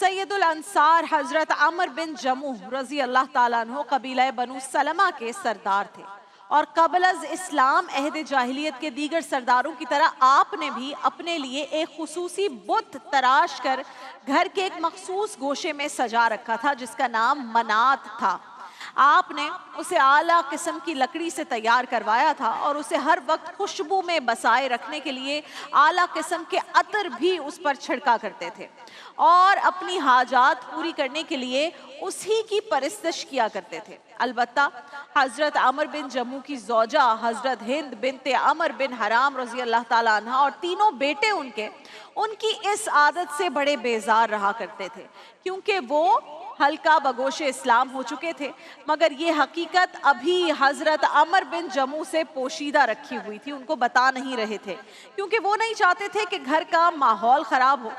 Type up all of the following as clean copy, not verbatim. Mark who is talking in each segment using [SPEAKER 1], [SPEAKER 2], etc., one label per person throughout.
[SPEAKER 1] सैयदुल अंसार हजरत अमर बिन जमुह रजी अल्लाह ताला अन्हो कबीला बनु सलमा के सरदार थे और कबल अज इस्लाम अहद जाहिलियत के दीगर सरदारों की तरह आपने भी अपने लिए एक खुसूसी बुत तराश कर घर के एक मखसूस गोशे में सजा रखा था जिसका नाम मनात था। आपने उसे आला किस्म की लकड़ी से तैयार करवाया था और उसे हर वक्त खुशबू में बसाए रखने के लिए आला किस्म के अतर भी उस पर छिड़का करते थे और अपनी हाजात पूरी करने के लिए उसी की परस्तिश किया करते थे। अलबत्ता हजरत अमर बिन जमू की ज़ौजा हजरत हिंद बिनते अमर बिन हराम रजी अल्लाह ताला अन्हा और तीनों बेटे उनकी इस आदत से बड़े बेजार रहा करते थे, क्योंकि वो हल्का बगोशे इस्लाम हो चुके थे, मगर ये हकीकत अभी हजरत अमर बिन जमू से पोशीदा रखी हुई थी, उनको बता नहीं रहे थे, क्योंकि वो नहीं चाहते थे कि घर का माहौल ख़राब हो।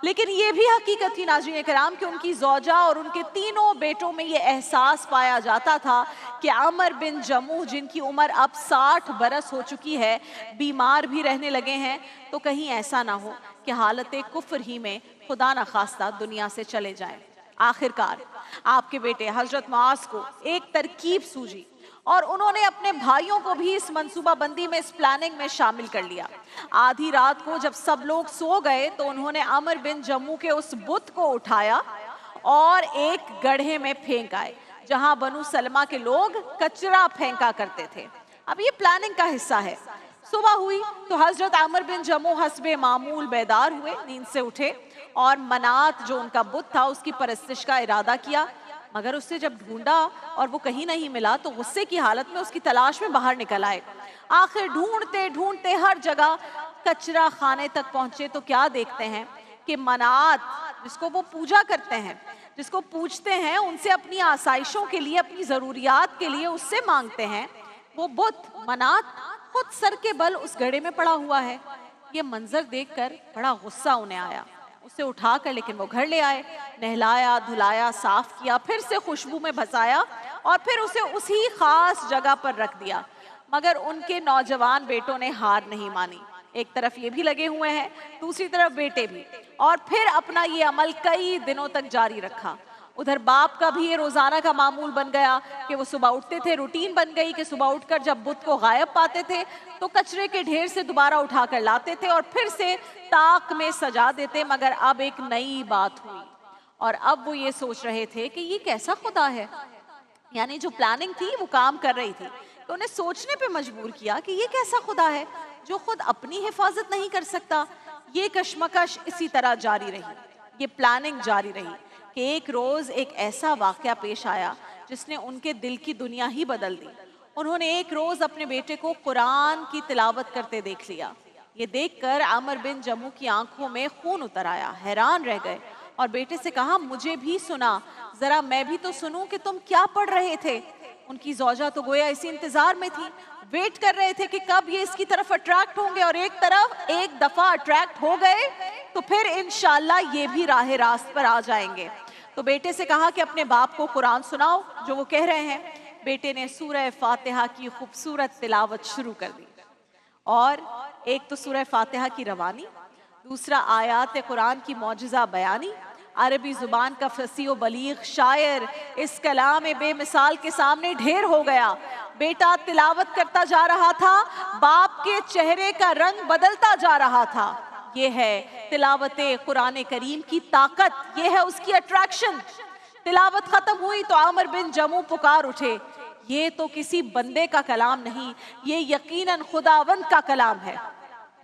[SPEAKER 1] लेकिन ये भी हकीकत थी नाज़रीन कराम कि उनकी ज़ौजा और उनके तीनों बेटों में ये एहसास पाया जाता था कि अमर बिन जमू जिनकी उम्र अब 60 बरस हो चुकी है, बीमार भी रहने लगे हैं, तो कहीं ऐसा ना हो कि हालत कुफ्र ही में खुदा न खास्ता दुनिया से चले जाएं। आखिरकार आपके बेटे हजरत मुआज को एक तरकीब सूझी और उन्होंने अपने भाइयों को भी इस मंसूबा बंदी में, इस प्लानिंग में शामिल कर लिया। आधी रात को जब सब लोग सो गए तो उन्होंने अमर बिन जमू के उस बुत को उठाया और एक गड्ढे में फेंक आए जहां बनु सलमा के लोग कचरा फेंका करते थे। अब ये प्लानिंग का हिस्सा है। सुबह हुई तो हजरत अमर बिन जमू हस्बे मामूल बेदार हुए, नींद से उठे और मनात जो उनका बुत था उसकी परस्तिश का इरादा किया, मगर उससे जब ढूंढा और वो कहीं नहीं मिला तो गुस्से की हालत में उसकी तलाश में बाहर निकल आए। आखिर ढूंढते ढूंढते हर जगह कचरा खाने तक पहुंचे तो क्या देखते हैं कि मनात जिसको वो पूजा करते हैं, जिसको पूजते हैं, उनसे अपनी आसाइशों के लिए, अपनी ज़रूरियात के लिए उससे मांगते हैं, वो बुत मनात खुद सर के बल उस गड्ढे में पड़ा हुआ है। ये मंजर देखकर बड़ा गुस्सा उन्हें आया। उसे उठाकर लेकिन वो घर ले आए, नहलाया, धुलाया, साफ किया, फिर से खुशबू में भसाया और फिर उसे उसी खास जगह पर रख दिया। मगर उनके नौजवान बेटों ने हार नहीं मानी। एक तरफ ये भी लगे हुए हैं, दूसरी तरफ बेटे भी, और फिर अपना ये अमल कई दिनों तक जारी रखा। उधर बाप का भी ये रोजाना का मामूल बन गया कि वो सुबह उठते थे, रूटीन बन गई कि सुबह उठकर जब बुत को गायब पाते थे तो कचरे के ढेर से दोबारा उठाकर लाते थे और फिर से ताक में सजा देते। मगर अब एक नई बात हुई और अब वो ये सोच रहे थे कि ये कैसा खुदा है, यानी जो प्लानिंग थी वो काम कर रही थी, तो उन्हें सोचने पे मजबूर किया कि ये कैसा खुदा है जो खुद अपनी हिफाजत नहीं कर सकता। ये कश्मकश इसी तरह जारी रही, ये प्लानिंग जारी रही कि एक रोज एक ऐसा वाकया पेश आया जिसने उनके दिल की दुनिया ही बदल दी। उन्होंने एक रोज अपने बेटे को कुरान की तिलावत करते देख लिया। ये देखकर अमर बिन जमू की आंखों में खून उतर आया, हैरान रह गए और बेटे से कहा, मुझे भी सुना, जरा मैं भी तो सुनूं कि तुम क्या पढ़ रहे थे। उनकी ज़ौजा तो गोया इसी इंतजार में थी, वेट कर रहे थे कि कब ये इसकी तरफ अट्रैक्ट होंगे, और एक दफा अट्रैक्ट हो गए तो फिर इंशाल्लाह ये भी राह रास्त पर आ जाएंगे। तो बेटे से कहा कि अपने बाप को कुरान सुनाओ जो वो कह रहे हैं। बेटे ने सूरह फातिहा की खूबसूरत तिलावत शुरू कर दी और एक तो सूरह फातिहा की रवानी, दूसरा आयात कुरान की मौजज़ा बयानी। अरबी जुबान का फसीह बलीग शायर इस कलाम बेमिसाल के सामने ढेर हो गया। बेटा तिलावत करता जा रहा था, बाप के चेहरे का रंग बदलता जा रहा था। ये है तिलावते कुरान करीम की ताकत, ये है उसकी अट्रैक्शन। तिलावत खत्म हुई तो अमर बिन जमू पुकार उठे, ये तो किसी बंदे का कलाम नहीं, ये यकीनन खुदावंद का कलाम है।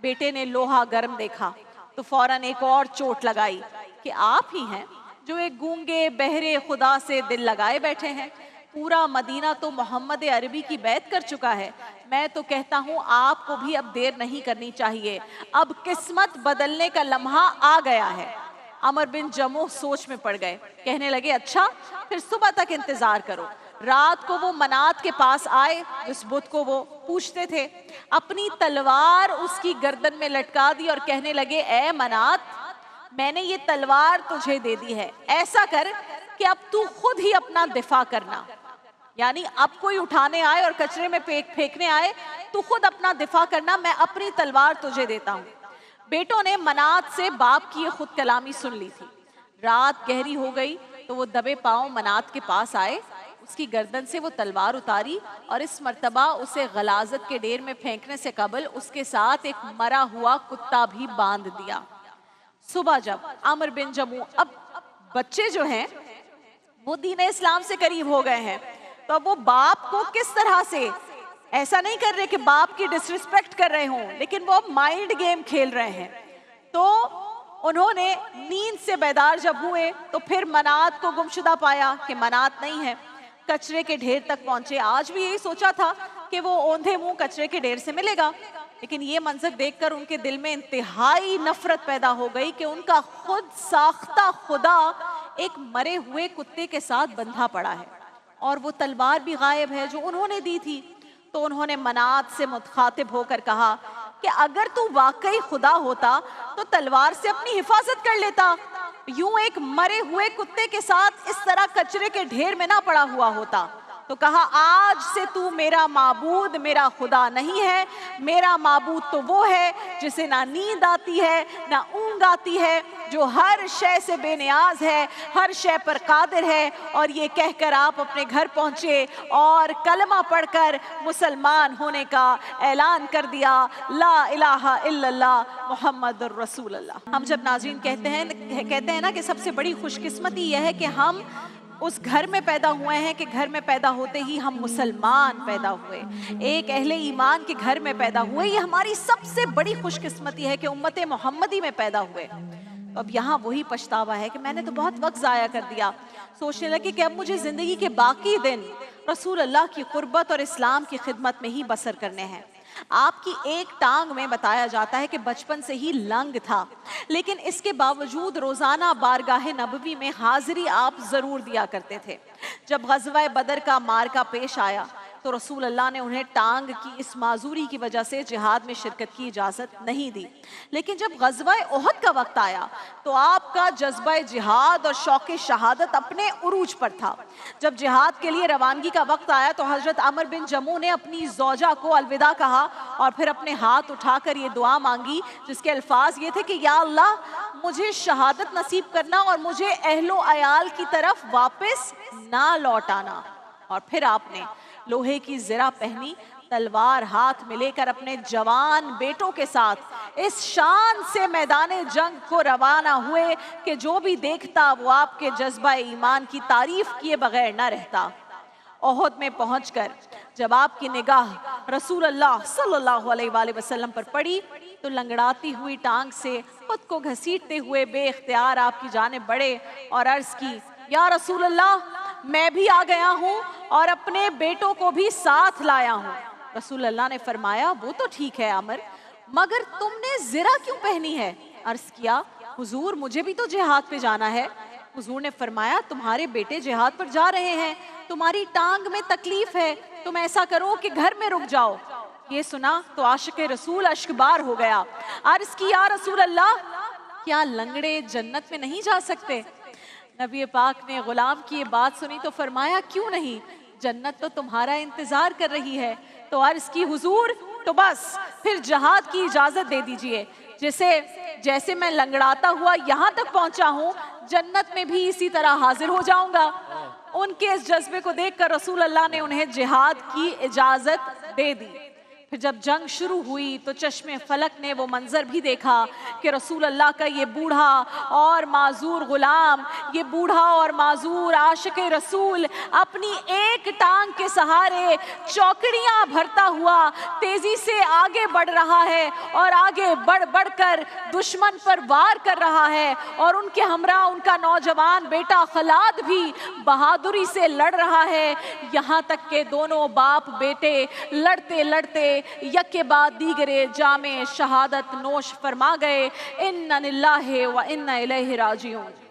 [SPEAKER 1] बेटे ने लोहा गर्म देखा तो फौरन एक और चोट लगाई कि आप ही हैं जो एक गूंगे बहरे खुदा से दिल लगाए बैठे हैं। पूरा मदीना तो मोहम्मद अरबी की बैत कर चुका है। मैं तो कहता हूँ आपको भी अब देर नहीं करनी चाहिए, अब किस्मत बदलने का लम्हा आ गया है। अमर बिन जमू सोच में पड़ गए, कहने लगे, अच्छा फिर सुबह तक इंतजार करो। रात को वो मनात के पास आए, उस बुत को वो पूछते थे, अपनी तलवार उसकी गर्दन में लटका दी और कहने लगे, ए मनात, मैंने ये तलवार तुझे दे दी है, ऐसा कर कि अब तू खुद ही अपना दिफा करना। यानी अब कोई उठाने आए और कचरे में फेंकने आए, तू खुद अपना दिफा करना, मैं अपनी तलवार तुझे देता हूँ। बेटों ने मनात से बाप की ये खुद कलामी सुन ली थी। رات گہری ہو گئی تو وہ دبے پاؤں منات کے پاس آئے، اس کی گردن سے وہ تلوار اتاری اور اس مرتبہ اسے غلاظت کے ڈیر میں پھینکنے سے قبل اس کے ساتھ ایک مرا ہوا کتا بھی باندھ دیا۔ صبح جب عمرو بن جموح، اب بچے جو ہیں وہ دین اسلام سے قریب ہو گئے ہیں، تو اب وہ باپ کو کس طرح سے، ایسا نہیں کر رہے کہ باپ کی ڈس ریسپیکٹ کر رہے ہوں، لیکن وہ مائنڈ گیم کھیل رہے ہیں۔ تو انہوں نے نیند سے بیدار جب ہوئے تو پھر منات کو گمشدہ پایا کہ منات نہیں ہے، کچرے کے ڈھیر تک پہنچے۔ آج بھی یہی سوچا تھا کہ وہ اوندھے منہ کچرے کے ڈھیر سے ملے گا، لیکن یہ منظر دیکھ کر ان کے دل میں انتہائی نفرت پیدا ہو گئی کہ ان کا خود ساختہ خدا ایک مرے ہوئے کتے کے ساتھ بندھا پڑا ہے، اور وہ تلوار بھی غائب ہے جو انہوں نے دی تھی۔ تو انہوں نے منات سے مخاطب ہو کر کہا کہ اگر تو واقعی خدا ہوتا تو تلوار سے اپنی حفاظت کر لیتا، یوں ایک مرے ہوئے کتے کے ساتھ اس طرح کچرے کے ڈھیر میں نہ پڑا ہوا ہوتا۔ تو کہا آج سے تو میرا معبود میرا خدا نہیں ہے، میرا معبود تو وہ ہے جسے نہ نیند آتی ہے نہ اونگ آتی ہے، جو ہر شے سے بے نیاز ہے، ہر شے پر قادر ہے۔ اور یہ کہہ کر آپ اپنے گھر پہنچے اور کلمہ پڑھ کر مسلمان ہونے کا اعلان کر دیا، لا الہ الا اللہ محمد الرسول اللہ۔ ہم جب ناظرین کہتے ہیں نا کہ سب سے بڑی خوش قسمتی یہ ہے کہ ہم اس گھر میں پیدا ہوئے ہیں کہ گھر میں پیدا ہوتے ہی ہم مسلمان پیدا ہوئے، ایک اہل ایمان کے گھر میں پیدا ہوئے، یہ ہماری سب سے بڑی خوش قسمتی ہے کہ امت محمدی میں پیدا ہوئے۔ اب یہاں وہی پچھتاوا ہے کہ میں نے تو بہت وقت ضائع کر دیا، سوچنے لگی کہ اب مجھے زندگی کے باقی دن رسول اللہ کی قربت اور اسلام کی خدمت میں ہی بسر کرنے ہیں۔ آپ کی ایک ٹانگ میں بتایا جاتا ہے کہ بچپن سے ہی لنگ تھا، لیکن اس کے باوجود روزانہ بارگاہ نبوی میں حاضری آپ ضرور دیا کرتے تھے۔ جب غزوہ بدر کا معرکہ پیش آیا تو رسول اللہ نے انہیں ٹانگ کی اس معذوری کی وجہ سے جہاد میں شرکت کی اجازت نہیں دی، لیکن جب غزوہ احد کا وقت آیا تو آپ کا جذبہ جہاد اور شوق شہادت اپنے عروج پر تھا۔ جب جہاد کے لیے روانگی کا وقت آیا تو حضرت عمرو بن جموح نے اپنی زوجہ کو الوداع کہا اور پھر اپنے ہاتھ اٹھا کر یہ دعا مانگی، جس کے الفاظ یہ تھے کہ یا اللہ مجھے شہادت نصیب کرنا اور مجھے اہل و عیال کی طرف واپس نہ لوٹانا۔ اور پھر آپ نے لوہے کی زرہ پہنی، تلوار ہاتھ میں لے کر اپنے جوان بیٹوں کے ساتھ اس شان سے میدان جنگ کو روانہ ہوئے کہ جو بھی دیکھتا وہ آپ کے جذبہ ایمان کی تعریف کیے بغیر نہ رہتا۔ احد میں پہنچ کر جب آپ کی نگاہ رسول اللہ صلی اللہ علیہ وآلہ وسلم پر پڑی تو لنگڑاتی ہوئی ٹانگ سے خود کو گھسیٹتے ہوئے بے اختیار آپ کی جانب بڑھے اور عرض کی یا رسول اللہ میں بھی آ گیا ہوں اور اپنے بیٹوں کو بھی ساتھ لایا ہوں۔ رسول اللہ نے فرمایا وہ تو ٹھیک ہے عمر، مگر تم نے زرہ کیوں پہنی ہے؟ عرض کیا حضور مجھے بھی تو جہاد پہ جانا ہے۔ حضور نے فرمایا تمہارے بیٹے جہاد پر جا رہے ہیں، تمہاری ٹانگ میں تکلیف ہے، تم ایسا کرو کہ گھر میں رک جاؤ۔ یہ سنا تو عاشق رسول اشکبار ہو گیا، عرض کی یا رسول اللہ کیا لنگڑے جنت میں نہیں جا سکتے؟ نبی پاک نے غلام کی یہ بات سنی تو فرمایا کیوں نہیں، جنت تو تمہارا انتظار کر رہی ہے۔ تو عرض کی حضور تو بس پھر جہاد کی اجازت دے دیجئے، جیسے میں لنگڑاتا ہوا یہاں تک پہنچا ہوں جنت میں بھی اسی طرح حاضر ہو جاؤں گا۔ ان کے اس جذبے کو دیکھ کر رسول اللہ نے انہیں جہاد کی اجازت دے دی۔ پھر جب جنگ شروع ہوئی تو چشم فلک نے وہ منظر بھی دیکھا کہ رسول اللہ کا یہ بوڑھا اور معذور غلام، یہ بوڑھا اور معذور عاشق رسول اپنی ایک ٹانگ کے سہارے چوکڑیاں بھرتا ہوا تیزی سے آگے بڑھ رہا ہے اور آگے بڑھ کر دشمن پر وار کر رہا ہے، اور ان کے ہمراہ ان کا نوجوان بیٹا خلاد بھی بہادری سے لڑ رہا ہے، یہاں تک کہ دونوں باپ بیٹے لڑتے لڑتے یک کے بعد دیگرے جام شہادت نوش فرما گئے۔ اِنَّا لِلَّهِ وَإِنَّا إِلَيْهِ راجعون۔